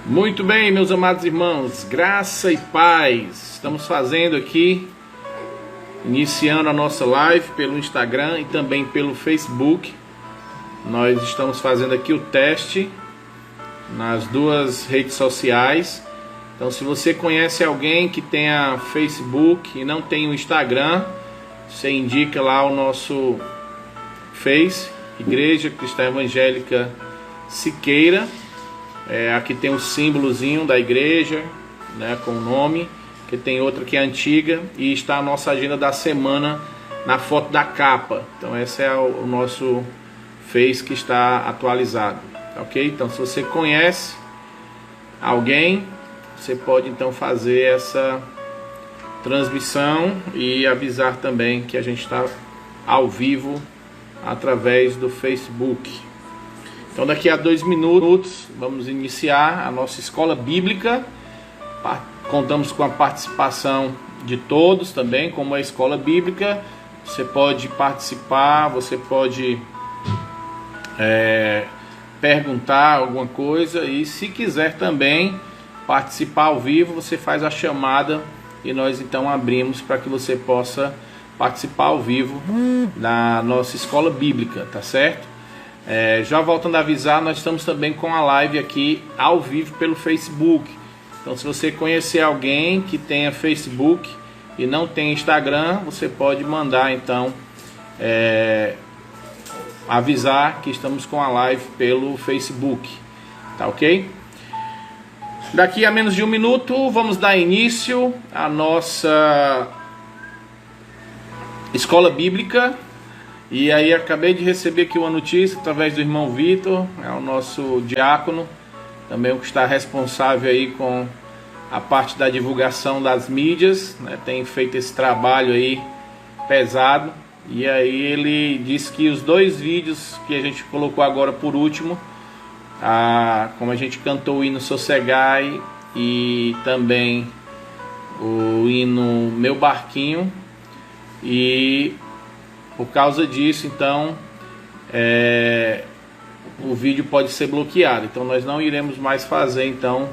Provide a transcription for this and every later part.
Muito bem, meus amados irmãos, graça e paz. Estamos fazendo aqui, iniciando a nossa live pelo Instagram e também pelo Facebook. Nós estamos fazendo aqui o teste nas duas redes sociais. Então, se você conhece alguém que tenha Facebook e não tem o Instagram, você indica lá o nosso Face, Igreja Cristã Evangélica Siqueira. Aqui tem o símbolozinho da igreja, né, com o nome, que tem outra que é antiga, e está a nossa agenda da semana na foto da capa. Então esse é o nosso Face que está atualizado, ok? Então se você conhece alguém, você pode então fazer essa transmissão e avisar também que a gente está ao vivo através do Facebook. Então daqui a 2 minutos vamos iniciar a nossa escola bíblica. Contamos com a participação de todos também, como é a escola bíblica. Você pode participar, você pode perguntar alguma coisa, e se quiser também participar ao vivo, você faz a chamada e nós então abrimos para que você possa participar ao vivo da nossa escola bíblica, tá certo? Já voltando a avisar, nós estamos também com a live aqui ao vivo pelo Facebook. Então se você conhecer alguém que tenha Facebook e não tem Instagram, você pode mandar então avisar que estamos com a live pelo Facebook, tá ok? Daqui a menos de 1 minuto vamos dar início à nossa escola bíblica. E aí acabei de receber aqui uma notícia através do irmão Vitor, é o nosso diácono, também o que está responsável aí com a parte da divulgação das mídias, né, tem feito esse trabalho aí pesado. E aí ele disse que os 2 vídeos que a gente colocou agora por último, como a gente cantou o hino Sossegai e também o hino Meu Barquinho, e por causa disso, então, o vídeo pode ser bloqueado. Então nós não iremos mais fazer, então,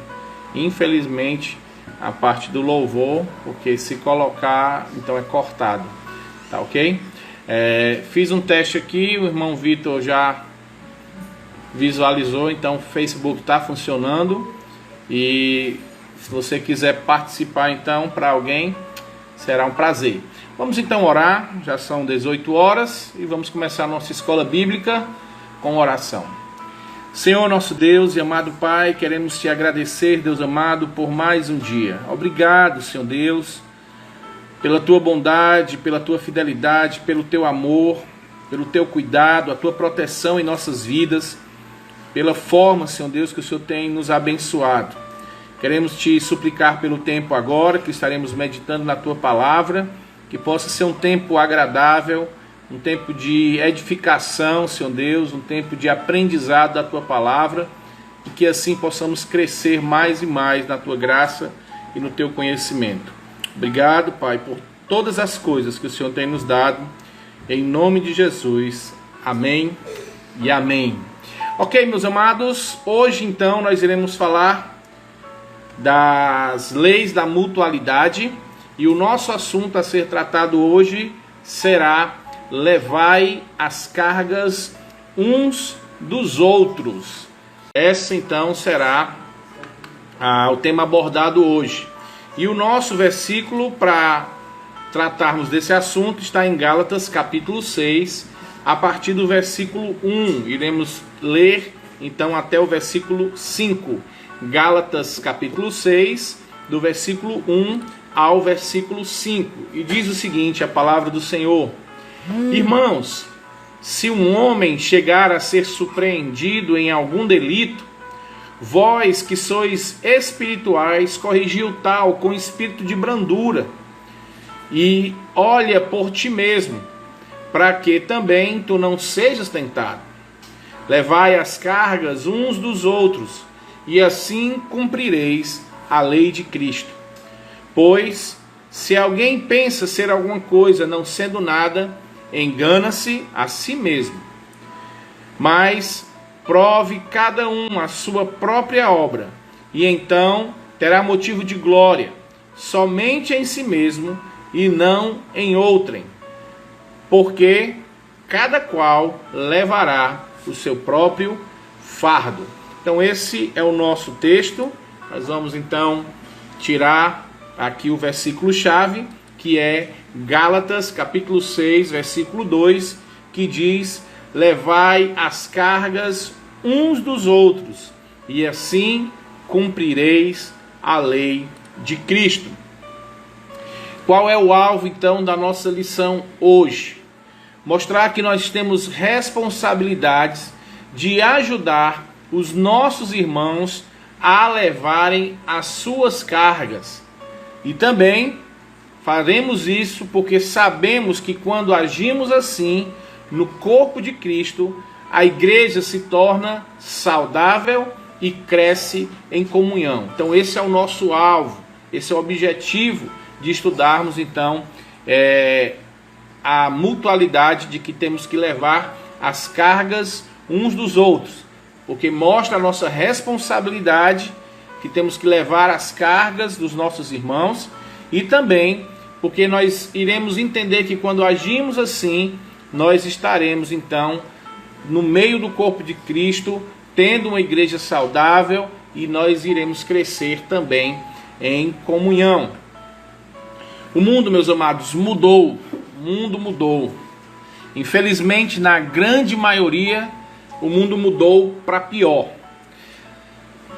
infelizmente, a parte do louvor, porque se colocar, então é cortado, tá ok? Fiz um teste aqui, o irmão Vitor já visualizou, então o Facebook está funcionando. E se você quiser participar, então, para alguém, será um prazer. Vamos então orar, já são 18 horas e vamos começar a nossa escola bíblica com oração. Senhor nosso Deus e amado Pai, queremos te agradecer, Deus amado, por mais um dia. Obrigado, Senhor Deus, pela tua bondade, pela tua fidelidade, pelo teu amor, pelo teu cuidado, a tua proteção em nossas vidas, pela forma, Senhor Deus, que o Senhor tem nos abençoado. Queremos te suplicar pelo tempo agora, que estaremos meditando na tua palavra, que possa ser um tempo agradável, um tempo de edificação, Senhor Deus, um tempo de aprendizado da Tua Palavra, e que assim possamos crescer mais e mais na Tua graça e no Teu conhecimento. Obrigado, Pai, por todas as coisas que o Senhor tem nos dado, em nome de Jesus. Amém e amém. Ok, meus amados, hoje então nós iremos falar das leis da mutualidade. E o nosso assunto a ser tratado hoje será: levai as cargas uns dos outros. Essa então será o tema abordado hoje. E o nosso versículo para tratarmos desse assunto está em Gálatas capítulo 6, a partir do versículo 1. Iremos ler então até o versículo 5. Gálatas capítulo 6, do versículo 1 ao versículo 5, e diz o seguinte, a palavra do Senhor: Irmãos, se um homem chegar a ser surpreendido em algum delito, vós que sois espirituais, corrigi o tal com espírito de brandura, e olha por ti mesmo, para que também tu não sejas tentado. Levai as cargas uns dos outros, e assim cumprireis a lei de Cristo. Pois, se alguém pensa ser alguma coisa não sendo nada, engana-se a si mesmo. Mas prove cada um a sua própria obra, e então terá motivo de glória, somente em si mesmo e não em outrem, porque cada qual levará o seu próprio fardo. Então esse é o nosso texto. Nós vamos então tirar aqui o versículo chave, que é Gálatas capítulo 6, versículo 2, que diz: levai as cargas uns dos outros, e assim cumprireis a lei de Cristo. Qual é o alvo então da nossa lição hoje? Mostrar que nós temos responsabilidades de ajudar os nossos irmãos a levarem as suas cargas. E também faremos isso porque sabemos que quando agimos assim no corpo de Cristo, a igreja se torna saudável e cresce em comunhão. Então esse é o nosso alvo, esse é o objetivo de estudarmos então a mutualidade de que temos que levar as cargas uns dos outros, porque mostra a nossa responsabilidade, que temos que levar as cargas dos nossos irmãos, e também porque nós iremos entender que quando agimos assim, nós estaremos então no meio do corpo de Cristo, tendo uma igreja saudável, e nós iremos crescer também em comunhão. O mundo, meus amados, mudou. O mundo mudou. Infelizmente, na grande maioria, o mundo mudou para pior.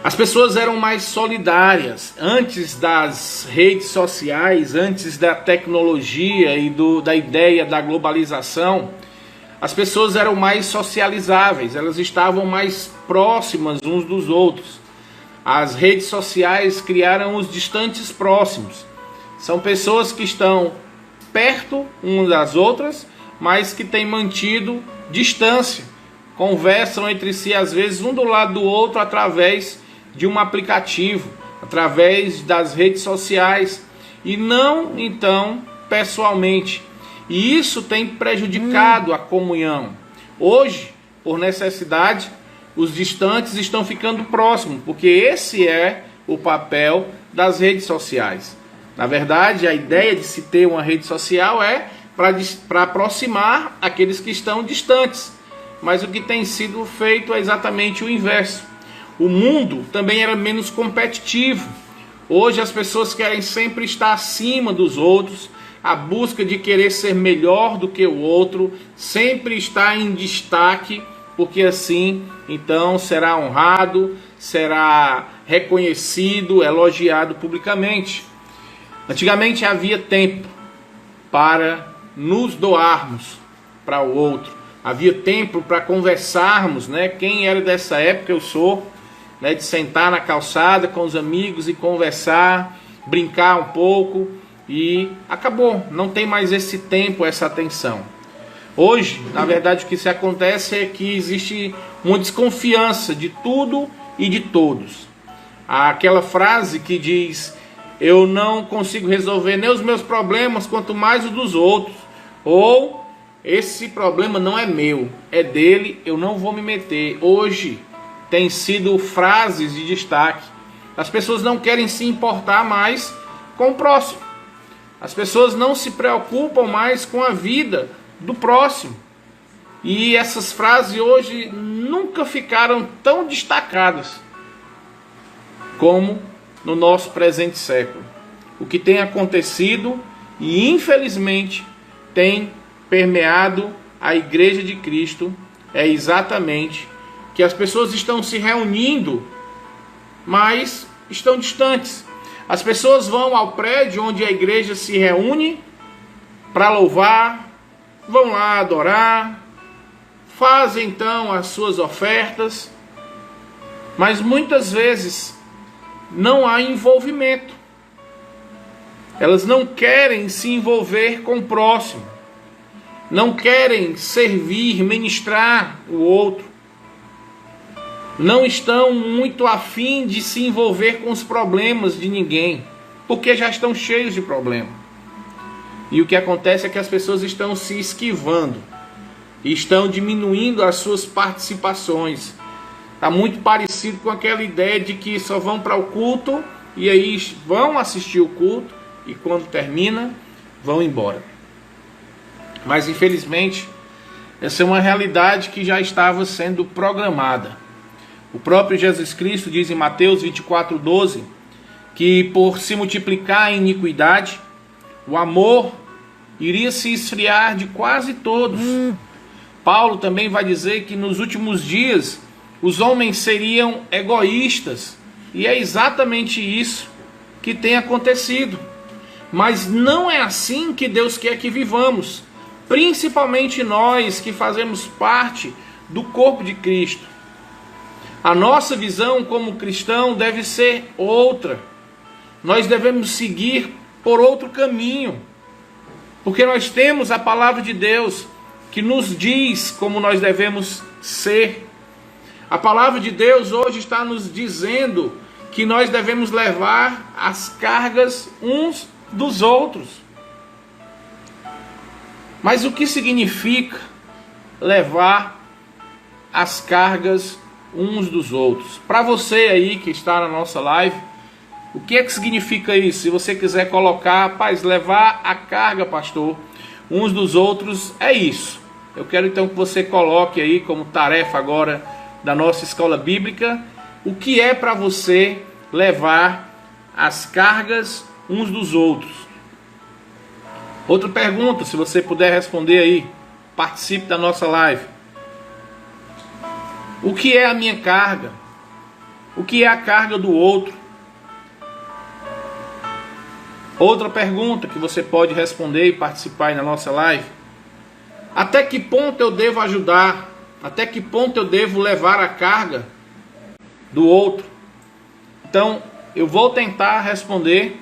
As pessoas eram mais solidárias. Antes das redes sociais, antes da tecnologia e da ideia da globalização, as pessoas eram mais socializáveis, elas estavam mais próximas uns dos outros. As redes sociais criaram os distantes próximos. São pessoas que estão perto umas das outras, mas que têm mantido distância. Conversam entre si, às vezes, um do lado do outro, através de um aplicativo, através das redes sociais, e não, então, pessoalmente. E isso tem prejudicado a comunhão. Hoje, por necessidade, os distantes estão ficando próximos, porque esse é o papel das redes sociais. Na verdade, a ideia de se ter uma rede social é para aproximar aqueles que estão distantes. Mas o que tem sido feito é exatamente o inverso. O mundo também era menos competitivo. Hoje as pessoas querem sempre estar acima dos outros. A busca de querer ser melhor do que o outro sempre está em destaque, porque assim, então, será honrado, será reconhecido, elogiado publicamente. Antigamente havia tempo para nos doarmos para o outro. Havia tempo para conversarmos, né? Quem era dessa época, eu sou, né? De sentar na calçada com os amigos e conversar, brincar um pouco, e acabou. Não tem mais esse tempo, essa atenção. Hoje, na verdade, o que se acontece é que existe uma desconfiança de tudo e de todos. Há aquela frase que diz: eu não consigo resolver nem os meus problemas, quanto mais os dos outros. Ou, esse problema não é meu, é dele, eu não vou me meter. Hoje tem sido frases de destaque. As pessoas não querem se importar mais com o próximo. As pessoas não se preocupam mais com a vida do próximo. E essas frases hoje nunca ficaram tão destacadas como no nosso presente século. O que tem acontecido e infelizmente tem permeado a Igreja de Cristo é exatamente que as pessoas estão se reunindo, mas estão distantes. As pessoas vão ao prédio onde a igreja se reúne para louvar, vão lá adorar, fazem então as suas ofertas, mas muitas vezes não há envolvimento. Elas não querem se envolver com o próximo, não querem servir, ministrar o outro, não estão muito afim de se envolver com os problemas de ninguém, porque já estão cheios de problema. E o que acontece é que as pessoas estão se esquivando, estão diminuindo as suas participações, Está muito parecido com aquela ideia de que só vão para o culto e aí vão assistir o culto e quando termina, vão embora. Mas infelizmente, essa é uma realidade que já estava sendo programada. O próprio Jesus Cristo diz em Mateus 24:12 que por se multiplicar a iniquidade, o amor iria se esfriar de quase todos. Paulo também vai dizer que nos últimos dias os homens seriam egoístas. E é exatamente isso que tem acontecido. Mas não é assim que Deus quer que vivamos. Principalmente nós que fazemos parte do corpo de Cristo. A nossa visão como cristão deve ser outra. Nós devemos seguir por outro caminho. Porque nós temos a palavra de Deus que nos diz como nós devemos ser. A palavra de Deus hoje está nos dizendo que nós devemos levar as cargas uns dos outros. Mas o que significa levar as cargas uns dos outros? Para você aí que está na nossa live, o que é que significa isso? Se você quiser colocar, rapaz, levar a carga, pastor, uns dos outros, é isso. Eu quero então que você coloque aí como tarefa agora da nossa escola bíblica, o que é para você levar as cargas uns dos outros. Outra pergunta, se você puder responder aí, participe da nossa live. O que é a minha carga? O que é a carga do outro? Outra pergunta que você pode responder e participar aí na nossa live. Até que ponto eu devo ajudar? Até que ponto eu devo levar a carga do outro? Então, eu vou tentar responder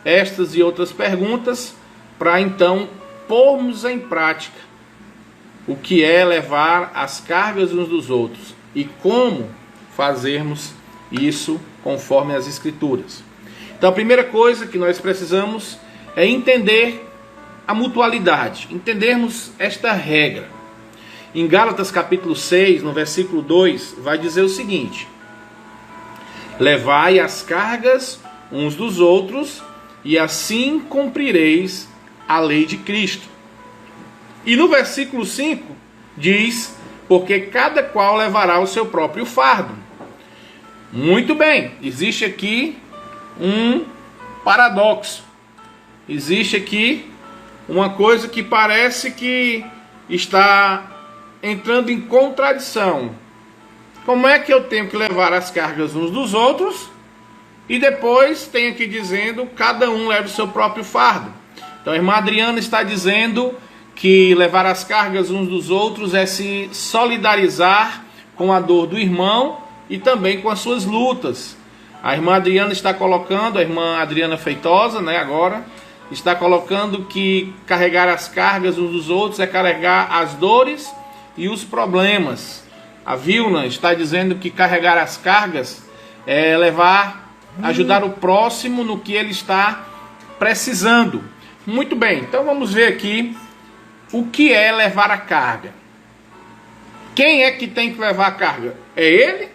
estas e outras perguntas para então pormos em prática o que é levar as cargas uns dos outros e como fazermos isso conforme as Escrituras. Então, a primeira coisa que nós precisamos é entender a mutualidade, entendermos esta regra. Em Gálatas capítulo 6, no versículo 2, vai dizer o seguinte: levai as cargas uns dos outros, e assim cumprireis a lei de Cristo. E no versículo 5 diz: porque cada qual levará o seu próprio fardo. Muito bem, existe aqui um paradoxo. Existe aqui uma coisa que parece que está entrando em contradição. Como é que eu tenho que levar as cargas uns dos outros e depois tenho aqui dizendo cada um leva o seu próprio fardo? Então a irmã Adriana está dizendo que levar as cargas uns dos outros é se solidarizar com a dor do irmão e também com as suas lutas. A irmã Adriana está colocando, a irmã Adriana Feitosa, agora, está colocando que carregar as cargas uns dos outros é carregar as dores e os problemas. A Vilna está dizendo que carregar as cargas é ajudar o próximo no que ele está precisando. Muito bem, então vamos ver aqui o que é levar a carga. Quem é que tem que levar a carga? É ele?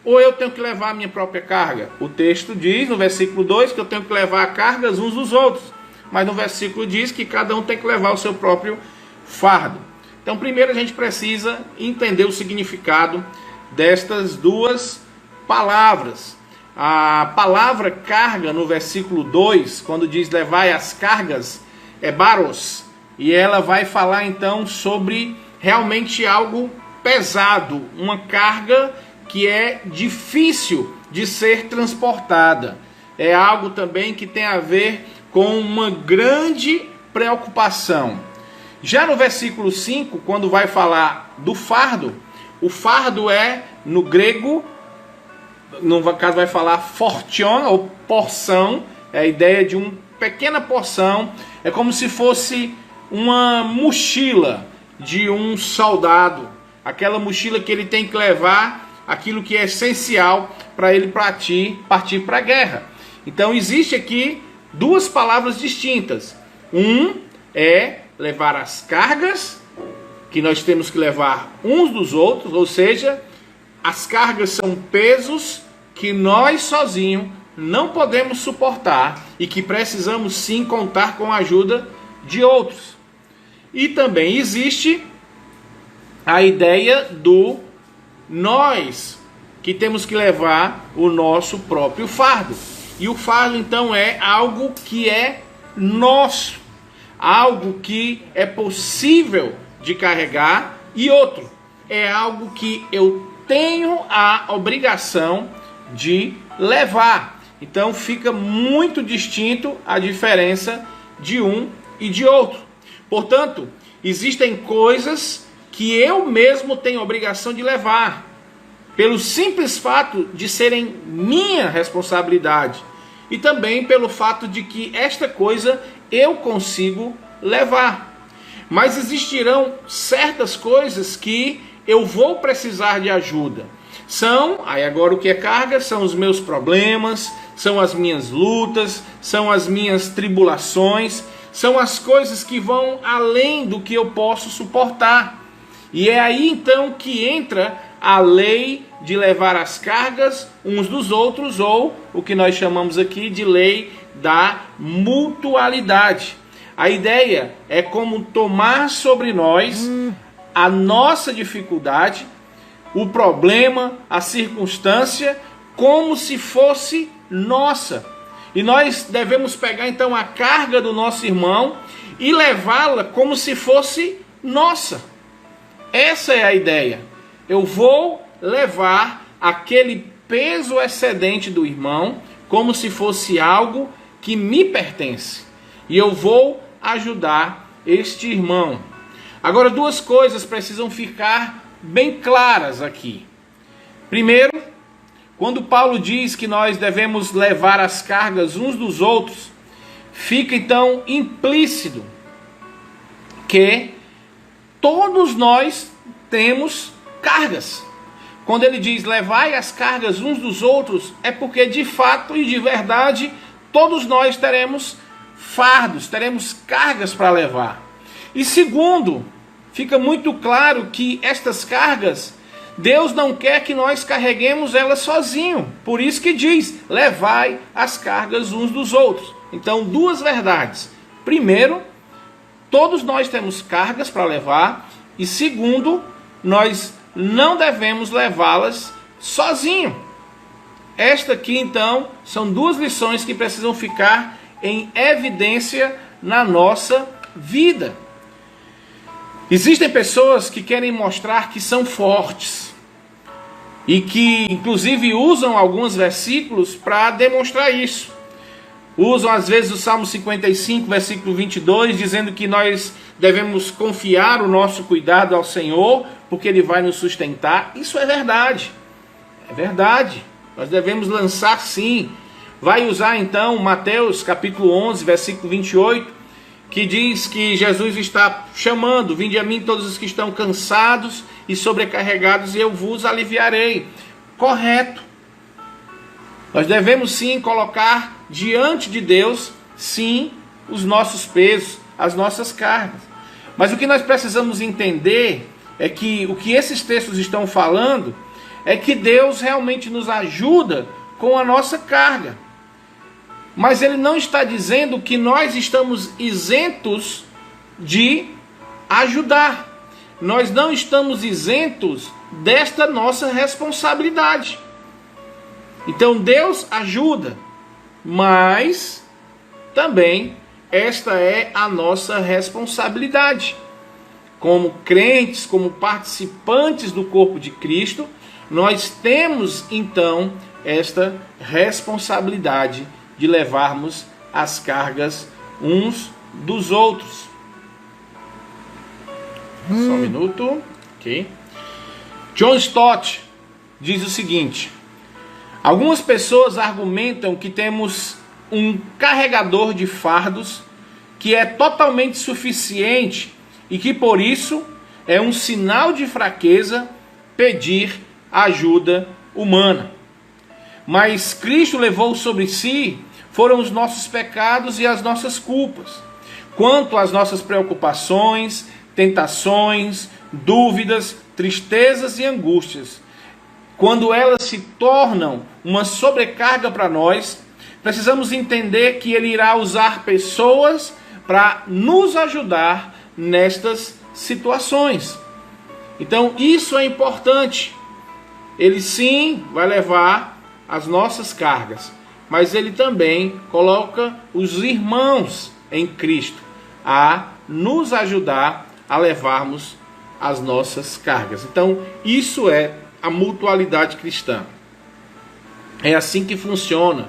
Ou eu tenho que levar a minha própria carga? O texto diz no versículo 2 que eu tenho que levar cargas uns dos outros. Mas no versículo diz que cada um tem que levar o seu próprio fardo. Então primeiro a gente precisa entender o significado destas duas palavras. A palavra carga no versículo 2, quando diz levai as cargas, é baros. E ela vai falar então sobre realmente algo pesado, uma carga que é difícil de ser transportada. É algo também que tem a ver com uma grande preocupação. Já no versículo 5, quando vai falar do fardo, o fardo é, no grego, no caso vai falar fortion, ou porção, é a ideia de uma pequena porção, é como se fosse uma mochila de um soldado, aquela mochila que ele tem que levar aquilo que é essencial para ele partir para a guerra. Então existe aqui duas palavras distintas. Um é levar as cargas que nós temos que levar uns dos outros, ou seja, as cargas são pesos que nós sozinhos não podemos suportar e que precisamos sim contar com a ajuda de outros. E também existe a ideia do nós que temos que levar o nosso próprio fardo. E o fardo então é algo que é nosso, algo que é possível de carregar, e outro é algo que eu tenho a obrigação de levar. Então fica muito distinto a diferença de um e de outro. Portanto, existem coisas que eu mesmo tenho obrigação de levar, pelo simples fato de serem minha responsabilidade, e também pelo fato de que esta coisa eu consigo levar. Mas existirão certas coisas que eu vou precisar de ajuda. Aí agora o que é carga? São os meus problemas, são as minhas lutas, são as minhas tribulações, são as coisas que vão além do que eu posso suportar. E é aí então que entra a lei de levar as cargas uns dos outros, ou o que nós chamamos aqui de lei da mutualidade. A ideia é como tomar sobre nós a nossa dificuldade, o problema, a circunstância, como se fosse nossa. E nós devemos pegar então a carga do nosso irmão e levá-la como se fosse nossa. Essa é a ideia. Eu vou levar aquele peso excedente do irmão como se fosse algo que me pertence. E eu vou ajudar este irmão. Agora, duas coisas precisam ficar bem claras aqui. Primeiro, quando Paulo diz que nós devemos levar as cargas uns dos outros, fica então implícito que todos nós temos cargas. Quando ele diz levai as cargas uns dos outros, é porque de fato e de verdade todos nós teremos fardos, teremos cargas para levar. E segundo, fica muito claro que estas cargas, Deus não quer que nós carreguemos elas sozinhos. Por isso que diz, levai as cargas uns dos outros. Então, duas verdades. Primeiro, todos nós temos cargas para levar. E segundo, nós não devemos levá-las sozinhos. Esta aqui, então, são duas lições que precisam ficar em evidência na nossa vida. Existem pessoas que querem mostrar que são fortes e que inclusive usam alguns versículos para demonstrar isso. Usam às vezes o Salmo 55, versículo 22, dizendo que nós devemos confiar o nosso cuidado ao Senhor, porque Ele vai nos sustentar. Isso é verdade. É verdade. Nós devemos lançar sim. Vai usar então Mateus capítulo 11, versículo 28, que diz que Jesus está chamando, vinde a mim todos os que estão cansados e sobrecarregados e eu vos aliviarei. Correto. Nós devemos sim colocar diante de Deus, sim, os nossos pesos, as nossas cargas. Mas o que nós precisamos entender é que o que esses textos estão falando é que Deus realmente nos ajuda com a nossa carga. Mas ele não está dizendo que nós estamos isentos de ajudar. Nós não estamos isentos desta nossa responsabilidade. Então Deus ajuda, mas também esta é a nossa responsabilidade. Como crentes, como participantes do corpo de Cristo, nós temos então esta responsabilidade de levarmos as cargas uns dos outros. Só um minuto. Ok. John Stott diz o seguinte: algumas pessoas argumentam que temos um carregador de fardos que é totalmente suficiente e que por isso é um sinal de fraqueza pedir ajuda humana. Mas Cristo levou sobre si foram os nossos pecados e as nossas culpas. Quanto às nossas preocupações, tentações, dúvidas, tristezas e angústias, quando elas se tornam uma sobrecarga para nós, precisamos entender que Ele irá usar pessoas para nos ajudar nestas situações. Então isso é importante. Ele sim vai levar as nossas cargas, mas Ele também coloca os irmãos em Cristo a nos ajudar a levarmos as nossas cargas. Então isso é a mutualidade cristã. É assim que funciona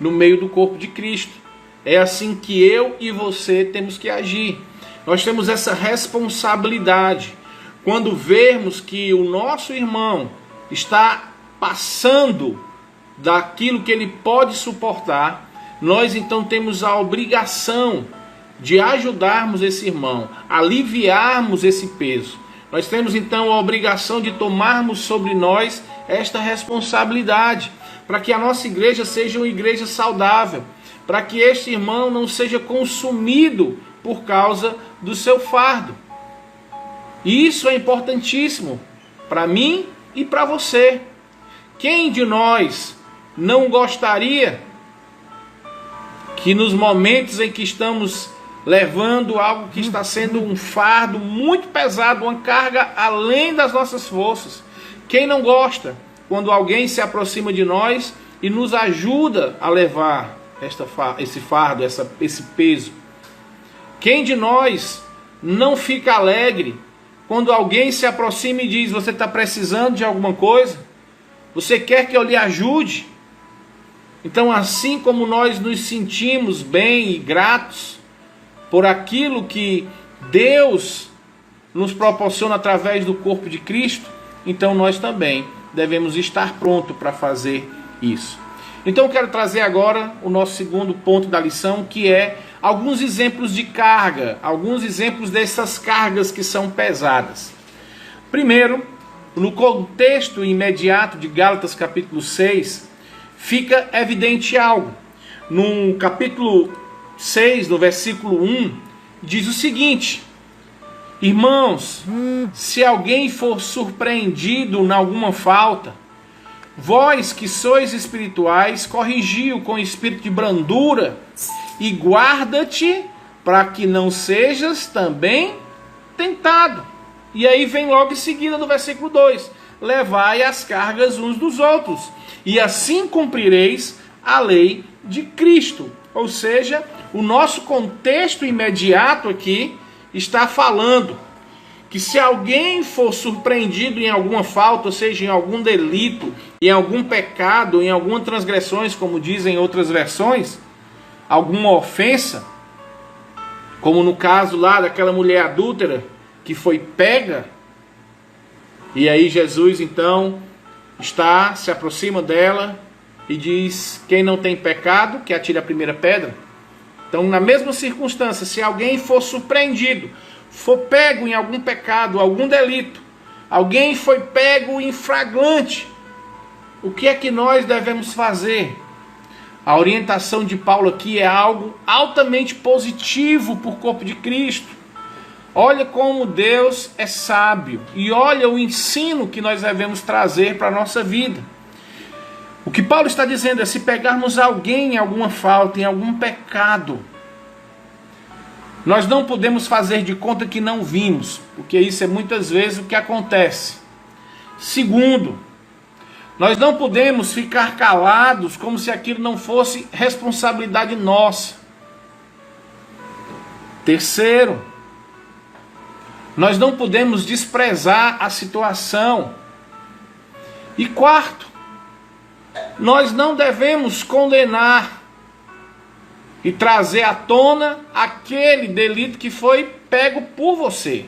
no meio do corpo de Cristo. É assim que eu e você temos que agir. Nós temos essa responsabilidade. Quando vermos que o nosso irmão está passando daquilo que ele pode suportar, nós então temos a obrigação de ajudarmos esse irmão, aliviarmos esse peso. Nós temos então a obrigação de tomarmos sobre nós esta responsabilidade, para que a nossa igreja seja uma igreja saudável, para que este irmão não seja consumido por causa do seu fardo. E isso é importantíssimo para mim e para você. Quem de nós não gostaria que nos momentos em que estamos levando algo que está sendo um fardo muito pesado, uma carga além das nossas forças, quem não gosta quando alguém se aproxima de nós e nos ajuda a levar esse fardo, esse peso? Quem de nós não fica alegre quando alguém se aproxima e diz: você está precisando de alguma coisa? Você quer que eu lhe ajude? Então, assim como nós nos sentimos bem e gratos por aquilo que Deus nos proporciona através do corpo de Cristo, então nós também devemos estar prontos para fazer isso. Então eu quero trazer agora o nosso segundo ponto da lição, que é alguns exemplos de carga, alguns exemplos dessas cargas que são pesadas. Primeiro, no contexto imediato de Gálatas capítulo 6, fica evidente algo. No capítulo 6, no versículo 1, diz o seguinte: irmãos, se alguém for surpreendido em alguma falta, vós que sois espirituais, corrigi-o com espírito de brandura, e guarda-te para que não sejas também tentado. E aí vem logo em seguida no versículo 2: levai as cargas uns dos outros, e assim cumprireis a lei de Cristo. Ou seja, o nosso contexto imediato aqui está falando que se alguém for surpreendido em alguma falta, ou seja, em algum delito, em algum pecado, em alguma transgressões, como dizem outras versões, alguma ofensa, como no caso lá daquela mulher adúltera que foi pega, e aí Jesus então se aproxima dela e diz: quem não tem pecado, que atire a primeira pedra. Então, na mesma circunstância, se alguém for surpreendido, for pego em algum pecado, algum delito, alguém foi pego em flagrante, o que é que nós devemos fazer? A orientação de Paulo aqui é algo altamente positivo para o corpo de Cristo. Olha como Deus é sábio e olha o ensino que nós devemos trazer para a nossa vida. O que Paulo está dizendo é: se pegarmos alguém em alguma falta, em algum pecado, nós não podemos fazer de conta que não vimos, porque isso é muitas vezes o que acontece. Segundo, nós não podemos ficar calados como se aquilo não fosse responsabilidade nossa. Terceiro, nós não podemos desprezar a situação. E quarto, nós não devemos condenar e trazer à tona aquele delito que foi pego por você.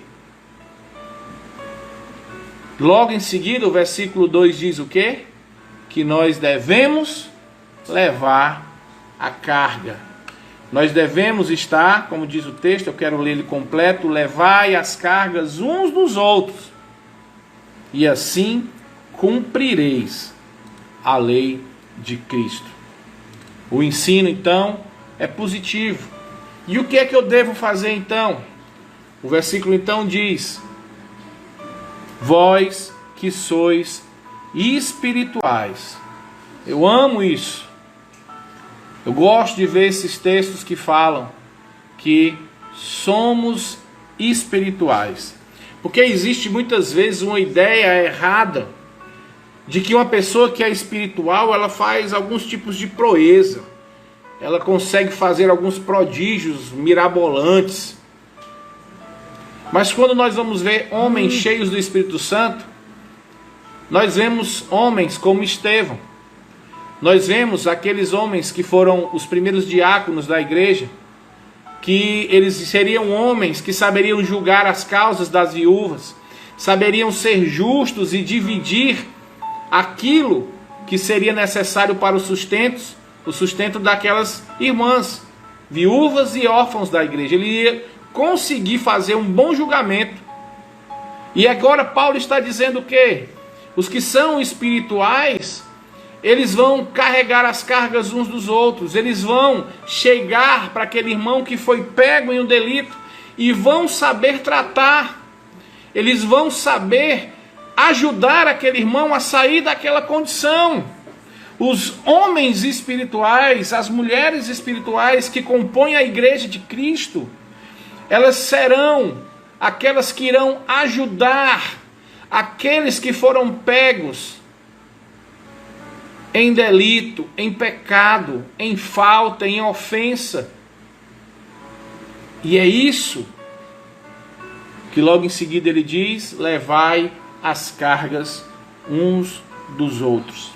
Logo em seguida, o versículo 2 diz o quê? Que nós devemos levar a carga. Nós devemos estar, como diz o texto, eu quero ler ele completo: levai as cargas uns dos outros, e assim cumprireis a lei de Cristo. O ensino então é positivo. E o que é que eu devo fazer então? O versículo então diz: vós que sois espirituais. Eu amo isso. Eu gosto de ver esses textos que falam que somos espirituais. Porque existe muitas vezes uma ideia errada de que uma pessoa que é espiritual, ela faz alguns tipos de proeza. Ela consegue fazer alguns prodígios mirabolantes. Mas quando nós vamos ver homens cheios do Espírito Santo, nós vemos homens como Estevão. Nós vemos aqueles homens que foram os primeiros diáconos da igreja, que eles seriam homens que saberiam julgar as causas das viúvas, saberiam ser justos e dividir aquilo que seria necessário para o sustento daquelas irmãs, viúvas e órfãos da igreja. Ele ia conseguir fazer um bom julgamento. E agora Paulo está dizendo que os que são espirituais, eles vão carregar as cargas uns dos outros, eles vão chegar para aquele irmão que foi pego em um delito e vão saber tratar, eles vão saber ajudar aquele irmão a sair daquela condição. Os homens espirituais, as mulheres espirituais que compõem a igreja de Cristo, elas serão aquelas que irão ajudar aqueles que foram pegos em delito, em pecado, em falta, em ofensa. E é isso que logo em seguida ele diz: levai as cargas uns dos outros.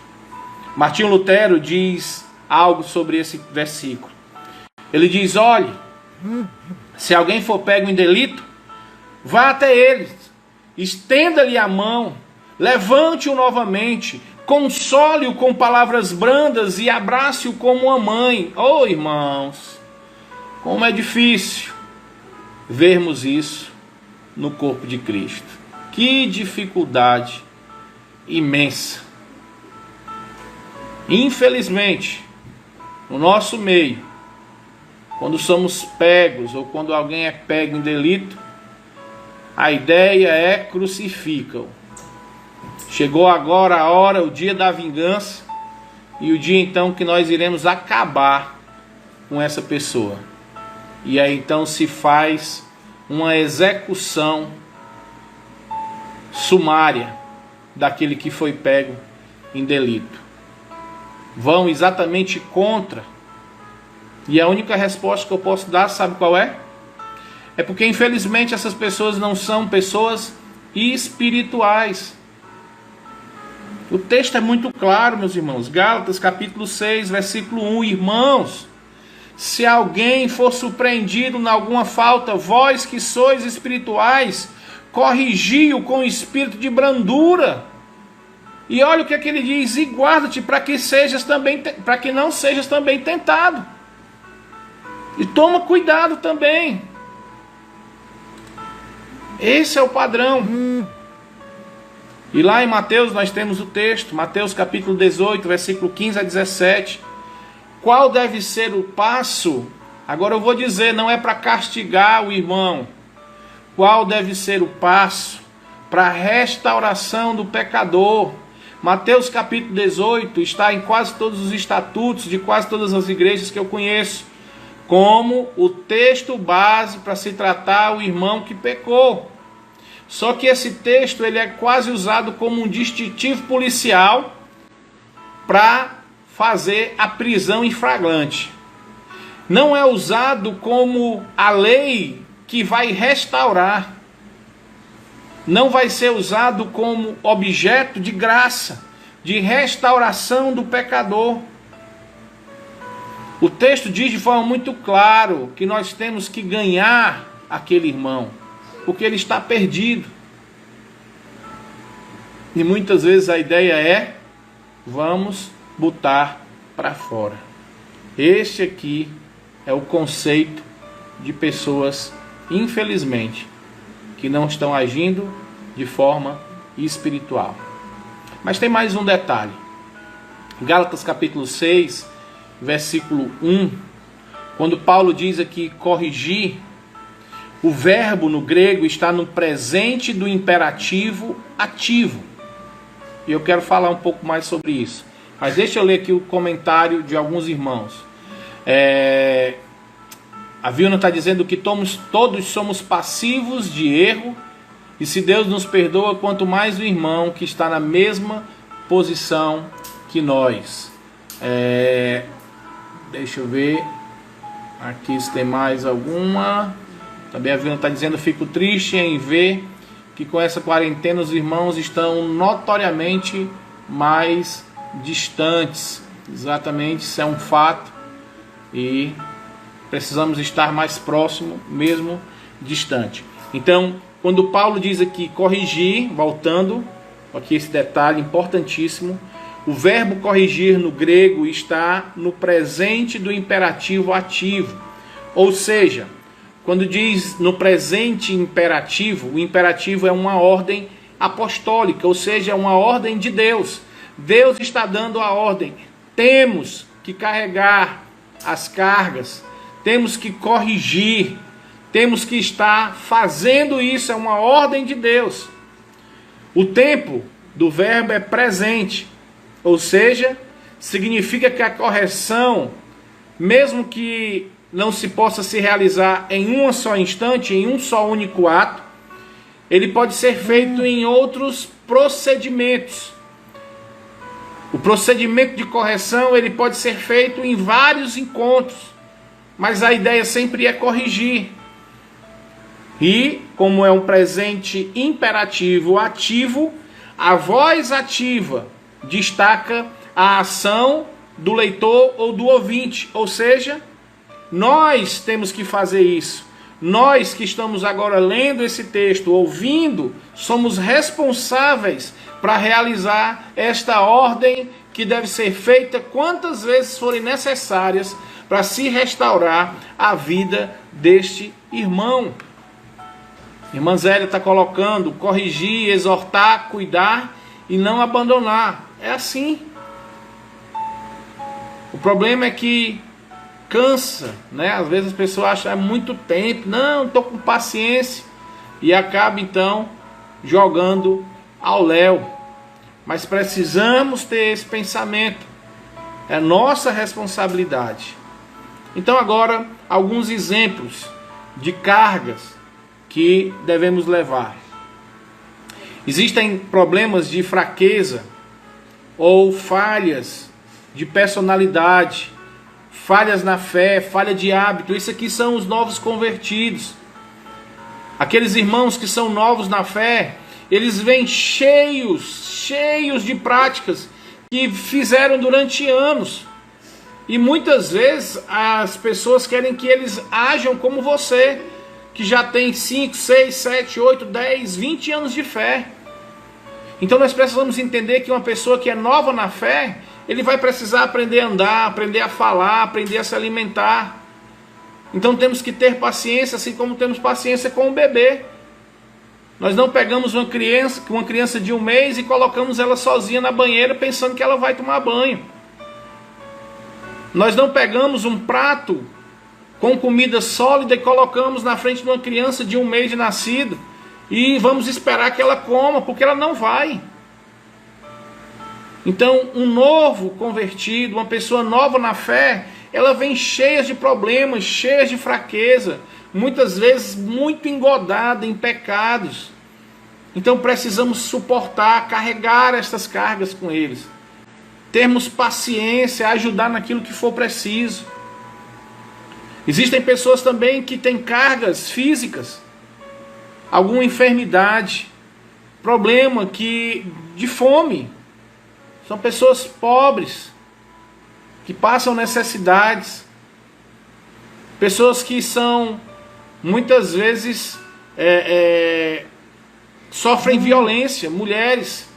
Martinho Lutero diz algo sobre esse versículo. Ele diz: olhe, se alguém for pego em delito, vá até ele, estenda-lhe a mão, levante-o novamente, console-o com palavras brandas e abrace-o como uma mãe. Oh, irmãos, como é difícil vermos isso no corpo de Cristo. Que dificuldade imensa. Infelizmente, no nosso meio, quando somos pegos ou quando alguém é pego em delito, a ideia é crucifica-o. Chegou agora a hora, o dia da vingança, e o dia então que nós iremos acabar com essa pessoa. E aí então se faz uma execução sumária daquele que foi pego em delito. Vão exatamente contra. E a única resposta que eu posso dar, sabe qual é? É porque infelizmente essas pessoas não são pessoas espirituais. O texto é muito claro, meus irmãos. Gálatas capítulo 6, versículo 1. Irmãos, se alguém for surpreendido em alguma falta, vós que sois espirituais, corrigi-o com espírito de brandura. E olha o que é que ele diz: e guarda-te para que não sejas também tentado. E toma cuidado também. Esse é o padrão. E lá em Mateus nós temos o texto, Mateus capítulo 18, versículo 15 a 17. Qual deve ser o passo? Agora eu vou dizer, não é para castigar o irmão. Qual deve ser o passo para a restauração do pecador? Mateus capítulo 18 está em quase todos os estatutos de quase todas as igrejas que eu conheço, como o texto base para se tratar o irmão que pecou. Só que esse texto ele é quase usado como um distintivo policial para fazer a prisão em flagrante. Não é usado como a lei que vai restaurar. Não vai ser usado como objeto de graça, de restauração do pecador. O texto diz de forma muito clara que nós temos que ganhar aquele irmão, porque ele está perdido. E muitas vezes a ideia é: vamos botar para fora. Este aqui é o conceito de pessoas, infelizmente, que não estão agindo de forma espiritual. Mas tem mais um detalhe. Gálatas capítulo 6, versículo 1, quando Paulo diz aqui corrigir, o verbo no grego está no presente do imperativo ativo. e eu quero falar um pouco mais sobre isso. Mas deixa eu ler aqui o comentário de alguns irmãos. A Vilna está dizendo que todos somos passivos de erro, e se Deus nos perdoa, quanto mais o irmão que está na mesma posição que nós. Deixa eu ver aqui se tem mais alguma. Também a Vilna está dizendo: fico triste em ver que com essa quarentena os irmãos estão notoriamente mais distantes. Exatamente, isso é um fato, e precisamos estar mais próximo, mesmo distante. Então, quando Paulo diz aqui corrigir, voltando aqui esse detalhe importantíssimo, o verbo corrigir no grego está no presente do imperativo ativo. Ou seja, quando diz no presente imperativo, o imperativo é uma ordem apostólica, ou seja, é uma ordem de Deus. Deus está dando a ordem. Temos que carregar as cargas, temos que corrigir, temos que estar fazendo isso, é uma ordem de Deus. O tempo do verbo é presente, ou seja, significa que a correção, mesmo que não se possa se realizar em um só instante, em um só único ato, ele pode ser feito em outros procedimentos. O procedimento de correção ele pode ser feito em vários encontros, mas a ideia sempre é corrigir. E, como é um presente imperativo ativo, a voz ativa destaca a ação do leitor ou do ouvinte, ou seja, nós temos que fazer isso. Nós que estamos agora lendo esse texto, ouvindo, somos responsáveis para realizar esta ordem que deve ser feita quantas vezes forem necessárias para se restaurar a vida deste irmão. Irmã Zélia está colocando: corrigir, exortar, cuidar e não abandonar. É assim. O problema é que cansa, né? Às vezes as pessoas acham é muito tempo, não estou com paciência, e acaba então jogando ao léu. Mas precisamos ter esse pensamento, é nossa responsabilidade. Então agora alguns exemplos de cargas que devemos levar. Existem problemas de fraqueza ou falhas de personalidade, falhas na fé, falha de hábito. Isso aqui são os novos convertidos. Aqueles irmãos que são novos na fé, eles vêm cheios de práticas que fizeram durante anos. E muitas vezes as pessoas querem que eles ajam como você, que já tem 5, 6, 7, 8, 10, 20 anos de fé. Então nós precisamos entender que uma pessoa que é nova na fé, ele vai precisar aprender a andar, aprender a falar, aprender a se alimentar. Então temos que ter paciência, assim como temos paciência com o bebê. Nós não pegamos uma criança de 1 mês e colocamos ela sozinha na banheira pensando que ela vai tomar banho. Nós não pegamos um prato com comida sólida e colocamos na frente de uma criança de 1 mês de nascido e vamos esperar que ela coma, porque ela não vai. Então, um novo convertido, uma pessoa nova na fé, ela vem cheia de problemas, cheia de fraqueza, muitas vezes muito engodada em pecados. Então precisamos suportar, carregar estas cargas com eles. Termos paciência, ajudar naquilo que for preciso. Existem pessoas também que têm cargas físicas, alguma enfermidade, problema de fome. São pessoas pobres, que passam necessidades. Pessoas que são, muitas vezes, sofrem violência. Mulheres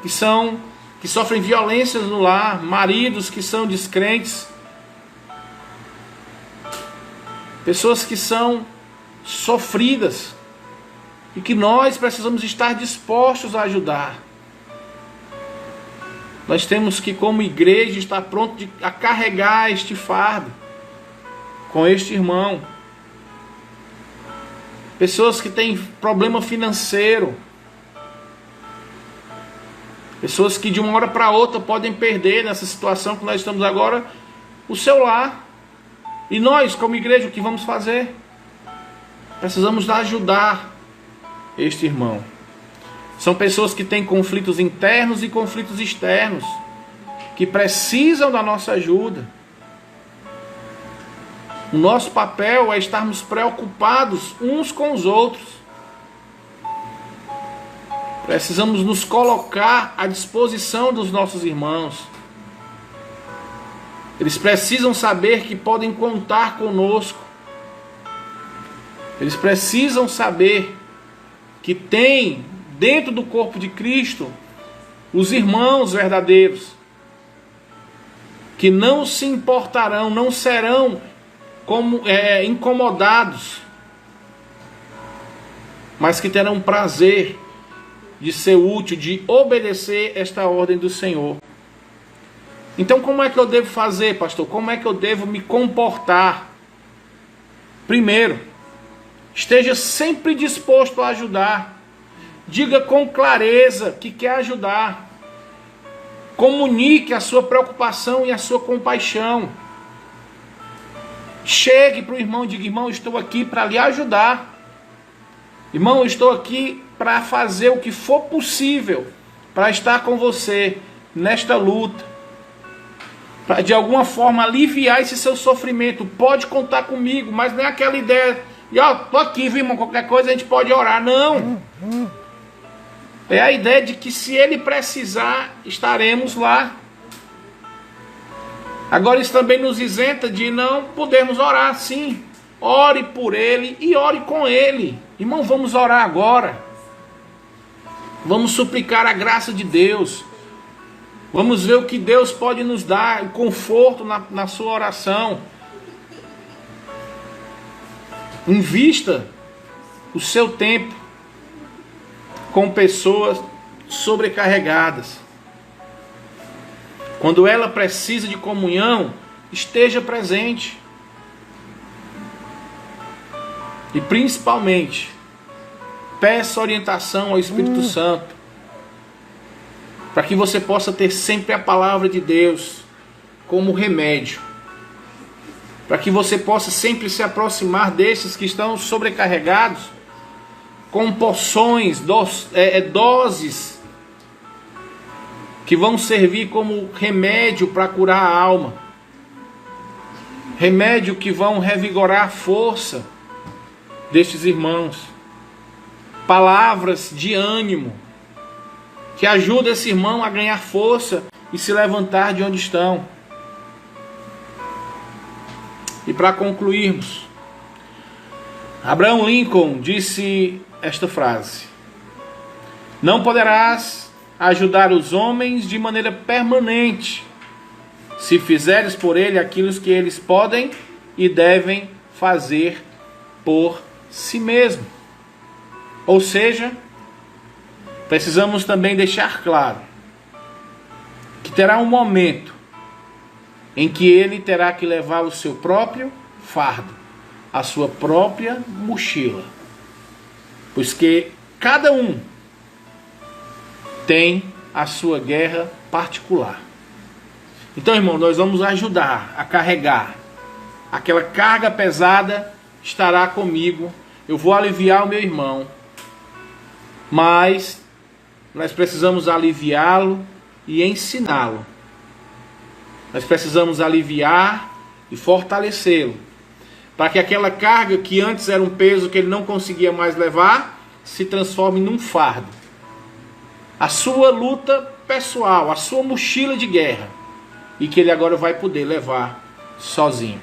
que sofrem violências no lar. Maridos que são descrentes. Pessoas que são sofridas. E que nós precisamos estar dispostos a ajudar. Nós temos que, como igreja, estar pronto a carregar este fardo com este irmão. Pessoas que têm problema financeiro. Pessoas que de uma hora para outra podem perder, nessa situação que nós estamos agora, o seu lar. E nós, como igreja, o que vamos fazer? Precisamos ajudar este irmão. São pessoas que têm conflitos internos e conflitos externos, que precisam da nossa ajuda. O nosso papel é estarmos preocupados uns com os outros. Precisamos nos colocar à disposição dos nossos irmãos. Eles precisam saber que podem contar conosco. Eles precisam saber que tem dentro do corpo de Cristo os irmãos verdadeiros, que não se importarão, não serão incomodados, mas que terão prazer de ser útil, de obedecer esta ordem do Senhor. Então, como é que eu devo fazer, pastor? Como é que eu devo me comportar? Primeiro, esteja sempre disposto a ajudar. Diga com clareza que quer ajudar. Comunique a sua preocupação e a sua compaixão. Chegue para o irmão e diga: irmão, estou aqui para lhe ajudar. Irmão, eu estou aqui para fazer o que for possível para estar com você nesta luta, para de alguma forma aliviar esse seu sofrimento. Pode contar comigo, mas não é aquela ideia e tô aqui, viu, irmão, qualquer coisa a gente pode orar. Não. É a ideia de que se ele precisar, estaremos lá. Agora isso também nos isenta de não podermos orar. Sim, ore por ele e ore com ele. Irmão, vamos orar agora. Vamos suplicar a graça de Deus. Vamos ver o que Deus pode nos dar, o conforto na sua oração. Invista o seu tempo com pessoas sobrecarregadas. Quando ela precisa de comunhão, esteja presente. E principalmente, peça orientação ao Espírito Santo, para que você possa ter sempre a palavra de Deus como remédio, para que você possa sempre se aproximar desses que estão sobrecarregados com porções, doses que vão servir como remédio para curar a alma, remédio que vão revigorar a força destes irmãos, palavras de ânimo que ajudam esse irmão a ganhar força e se levantar de onde estão. E para concluirmos, Abraham Lincoln disse esta frase: não poderás ajudar os homens de maneira permanente se fizeres por ele aquilo que eles podem e devem fazer por si mesmo. Ou seja, precisamos também deixar claro que terá um momento em que ele terá que levar o seu próprio fardo, a sua própria mochila, pois que cada um tem a sua guerra particular. Então, irmão, nós vamos ajudar a carregar aquela carga pesada. Estará comigo, eu vou aliviar o meu irmão, mas nós precisamos aliviá-lo e ensiná-lo. Nós precisamos aliviar e fortalecê-lo, para que aquela carga que antes era um peso que ele não conseguia mais levar, se transforme num fardo. A sua luta pessoal, a sua mochila de guerra, e que ele agora vai poder levar sozinho.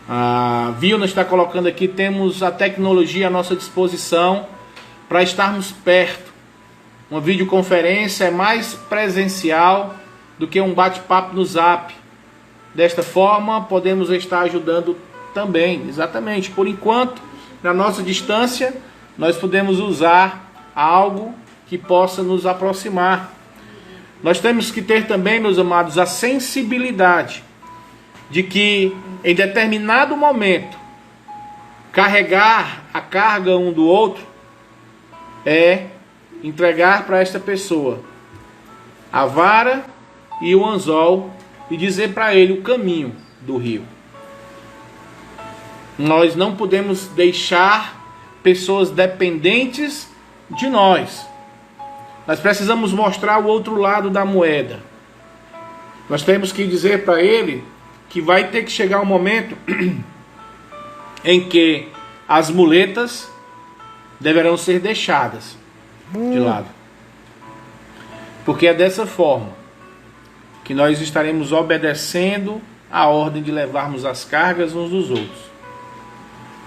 A Vilna está colocando aqui, temos a tecnologia à nossa disposição para estarmos perto. Uma videoconferência é mais presencial do que um bate-papo no Zap. Desta forma, podemos estar ajudando também. Exatamente. Por enquanto, na nossa distância, nós podemos usar algo que possa nos aproximar. Nós temos que ter também, meus amados, a sensibilidade de que em determinado momento carregar a carga um do outro é entregar para esta pessoa a vara e o anzol e dizer para ele o caminho do rio. Nós não podemos deixar pessoas dependentes de nós. Nós precisamos mostrar o outro lado da moeda. Nós temos que dizer para ele que vai ter que chegar um momento em que as muletas deverão ser deixadas de lado. Porque é dessa forma que nós estaremos obedecendo a ordem de levarmos as cargas uns dos outros.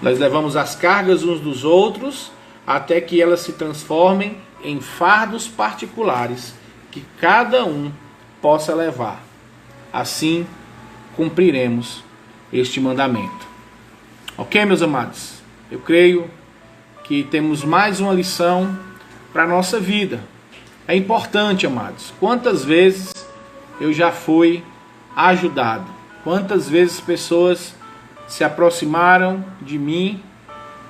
Nós levamos as cargas uns dos outros até que elas se transformem em fardos particulares que cada um possa levar. Assim cumpriremos este mandamento. Ok, meus amados? Eu creio que temos mais uma lição para a nossa vida. É importante, amados. Quantas vezes eu já fui ajudado? Quantas vezes pessoas se aproximaram de mim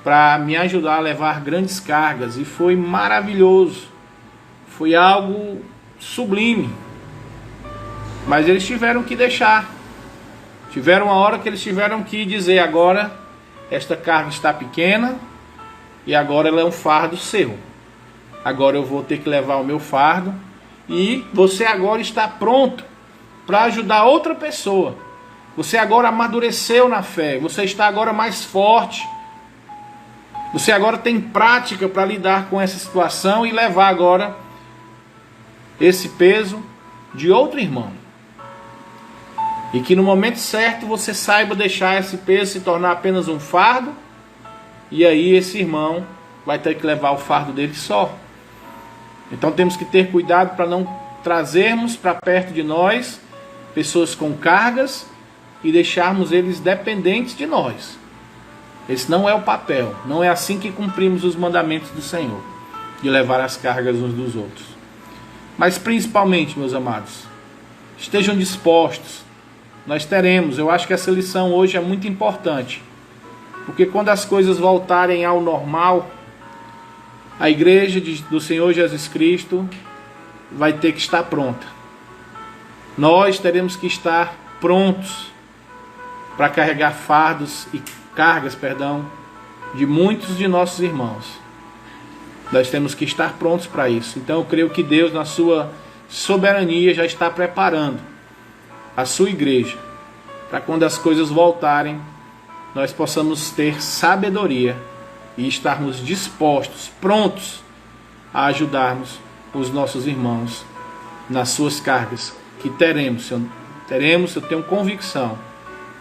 para me ajudar a levar grandes cargas, e foi maravilhoso, foi algo sublime, mas eles tiveram que deixar, tiveram uma hora que eles tiveram que dizer: agora esta carga está pequena e agora ela é um fardo seu, agora eu vou ter que levar o meu fardo, e você agora está pronto para ajudar outra pessoa. Você agora amadureceu na fé, você está agora mais forte, você agora tem prática para lidar com essa situação e levar agora esse peso de outro irmão. E que no momento certo você saiba deixar esse peso se tornar apenas um fardo, e aí esse irmão vai ter que levar o fardo dele só. Então temos que ter cuidado para não trazermos para perto de nós pessoas com cargas e deixarmos eles dependentes de nós. Esse não é o papel. Não é assim que cumprimos os mandamentos do Senhor, de levar as cargas uns dos outros. Mas principalmente, meus amados, estejam dispostos. Nós teremos, eu acho que essa lição hoje é muito importante, porque quando as coisas voltarem ao normal, a igreja do Senhor Jesus Cristo vai ter que estar pronta. Nós teremos que estar prontos para carregar fardos e cargas, de muitos de nossos irmãos. Nós temos que estar prontos para isso. Então eu creio que Deus, na sua soberania, já está preparando a sua igreja para quando as coisas voltarem, nós possamos ter sabedoria e estarmos dispostos, prontos a ajudarmos os nossos irmãos nas suas cargas, que teremos, eu tenho convicção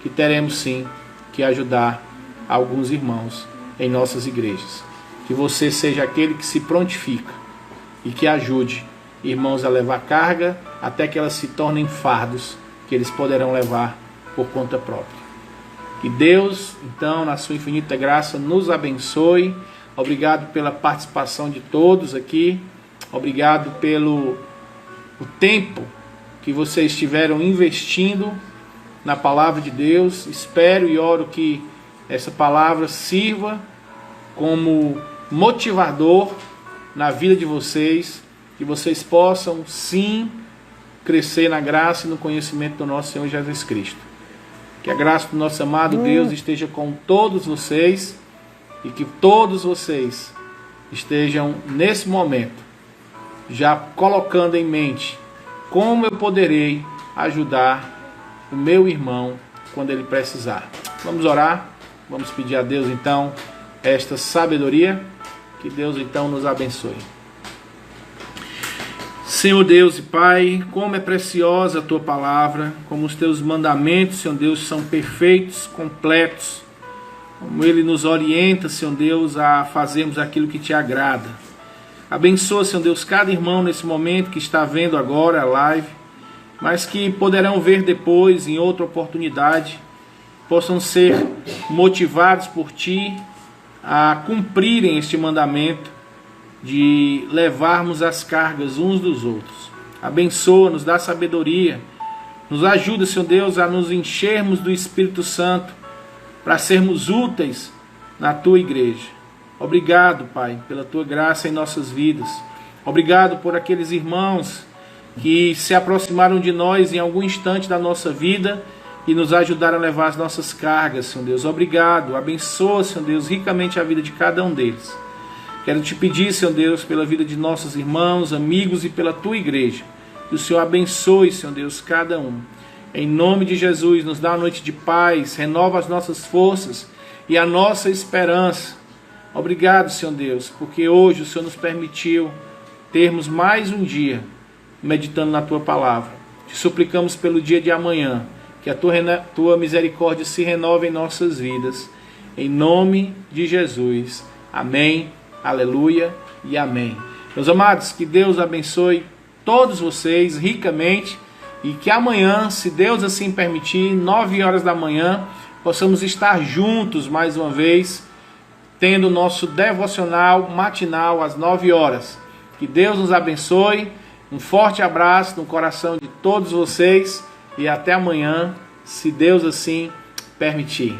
que teremos sim que ajudar alguns irmãos em nossas igrejas. Que você seja aquele que se prontifica e que ajude irmãos a levar carga até que elas se tornem fardos que eles poderão levar por conta própria. Que Deus, então, na sua infinita graça, nos abençoe. Obrigado pela participação de todos aqui. Obrigado pelo o tempo que vocês estiveram investindo na palavra de Deus. Espero e oro que essa palavra sirva como motivador na vida de vocês, que vocês possam sim crescer na graça e no conhecimento do nosso Senhor Jesus Cristo. Que a graça do nosso amado Deus esteja com todos vocês e que todos vocês estejam nesse momento já colocando em mente como eu poderei ajudar o meu irmão quando ele precisar. Vamos orar, vamos pedir a Deus então esta sabedoria, que Deus então nos abençoe. Senhor Deus e Pai, como é preciosa a Tua palavra, como os Teus mandamentos, Senhor Deus, são perfeitos, completos, como Ele nos orienta, Senhor Deus, a fazermos aquilo que Te agrada. Abençoa, Senhor Deus, cada irmão nesse momento que está vendo agora a live, mas que poderão ver depois, em outra oportunidade, possam ser motivados por Ti a cumprirem este mandamento de levarmos as cargas uns dos outros. Abençoa, nos dá sabedoria, nos ajuda, Senhor Deus, a nos enchermos do Espírito Santo para sermos úteis na Tua igreja. Obrigado, Pai, pela Tua graça em nossas vidas. Obrigado por aqueles irmãos que se aproximaram de nós em algum instante da nossa vida e nos ajudaram a levar as nossas cargas, Senhor Deus. Obrigado, abençoa, Senhor Deus, ricamente a vida de cada um deles. Quero te pedir, Senhor Deus, pela vida de nossos irmãos, amigos e pela tua igreja, que o Senhor abençoe, Senhor Deus, cada um. Em nome de Jesus, nos dá uma noite de paz, renova as nossas forças e a nossa esperança. Obrigado, Senhor Deus, porque hoje o Senhor nos permitiu termos mais um dia meditando na tua palavra. Te suplicamos pelo dia de amanhã, que a tua misericórdia se renove em nossas vidas. Em nome de Jesus. Amém, aleluia e amém. Meus amados, que Deus abençoe todos vocês ricamente e que amanhã, se Deus assim permitir, 9 horas da manhã, possamos estar juntos mais uma vez, tendo o nosso devocional matinal às 9 horas. Que Deus nos abençoe. Um forte abraço no coração de todos vocês e até amanhã, se Deus assim permitir.